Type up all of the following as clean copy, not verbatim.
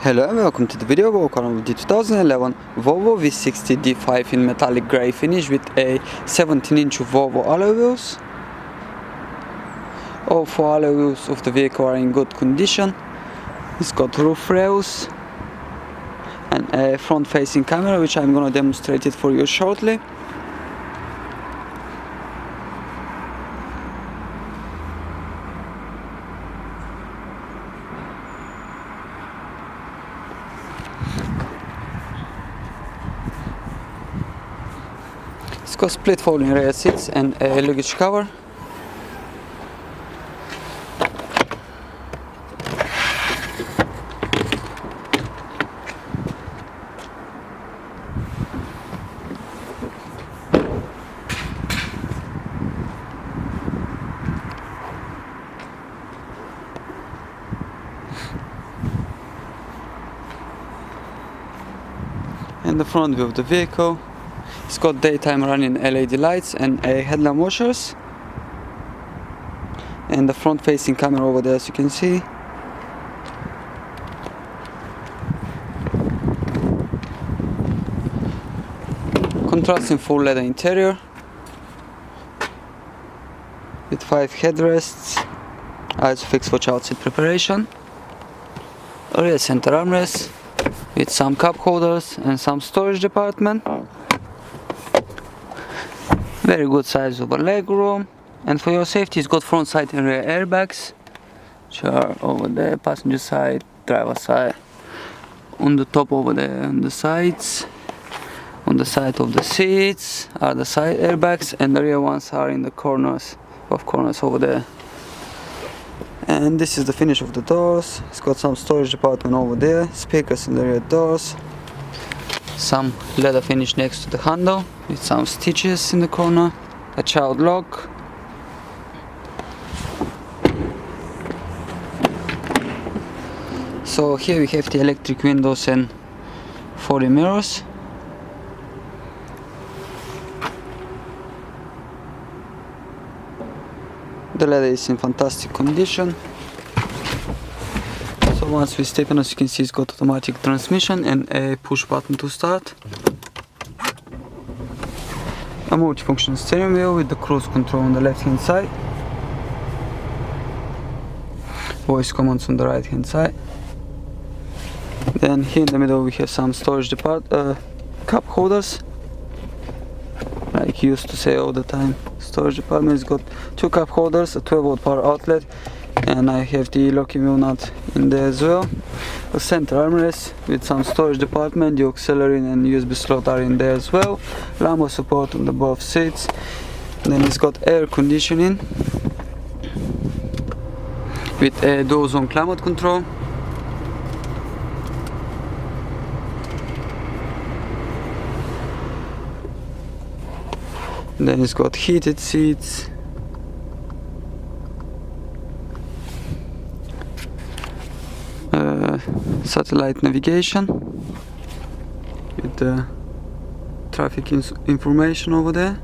Hello and welcome to the video walk around with the 2011 Volvo V60 D5 in metallic grey finish with a 17-inch Volvo alloy wheels. All four alloy wheels of the vehicle are in good condition. It's got roof rails and a front-facing camera, which I'm gonna demonstrate it for you shortly. It's got split folding rear seats and a luggage cover. And the front view of the vehicle. It's got daytime running LED lights and a headlamp washers. And the front facing camera over there, as you can see. Contrasting full leather interior with 5 headrests, ISOFIX for child seat preparation, a rear center armrest with some cup holders and some storage department. Very good size of a leg room, and for your safety it's got front side and rear airbags, which are over there, passenger side, driver side, on the top over there, on the sides. On the side of the seats are the side airbags, and the rear ones are in the corners over there. And this is the finish of the doors. It's got some storage department over there, speakers in the rear doors, some leather finish next to the handle with some stitches in the corner, a child lock, so here we have the electric windows and 40 mirrors. The leather is in fantastic condition. So once we step in, as you can see, it's got automatic transmission and a push button to start. A multifunction steering wheel with the cruise control on the left hand side. Voice commands on the right hand side. Then here in the middle we have some storage cup holders. Like you used to say all the time, storage department has got 2 cup holders, a 12-volt power outlet, and I have the locking wheel nut in there as well. A center armrest with some storage department, the auxiliary and USB slot are in there as well. Lumbar support on the both seats. And then it's got air conditioning with a dual zone climate control. And then it's got heated seats, satellite navigation with the traffic information over there,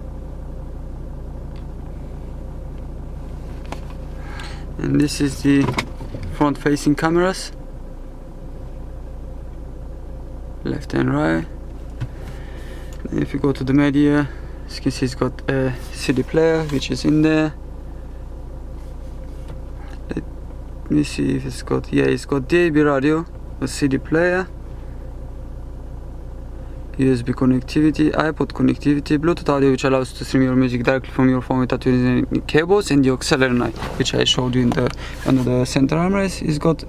and this is the front facing cameras, left and right. And if you go to the media, as you can see, it's got a CD player which is in there. Let me see if it's got, yeah, it's got DAB radio, a CD player, USB connectivity, iPod connectivity, Bluetooth audio, which allows you to stream your music directly from your phone without using any cables, and the auxiliary, which I showed you in the under the center armrest. It's got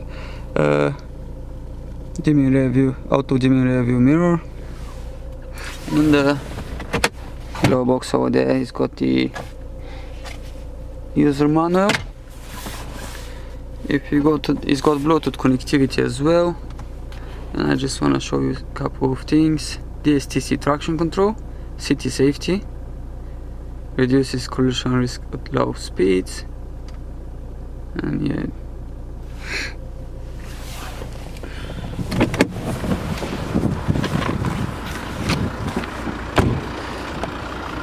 dimming rear view, auto dimming rear view mirror. And the lower box over there, it's got the user manual. If you go to, it's got Bluetooth connectivity as well. And I just want to show you a couple of things. DSTC traction control, city safety, reduces collision risk at low speeds, and yeah.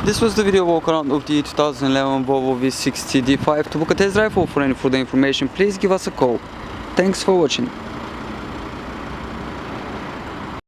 This was the video walk around of the 2011 Volvo V60 D5. To book a test drive or for any further information, please give us a call. Thanks for watching.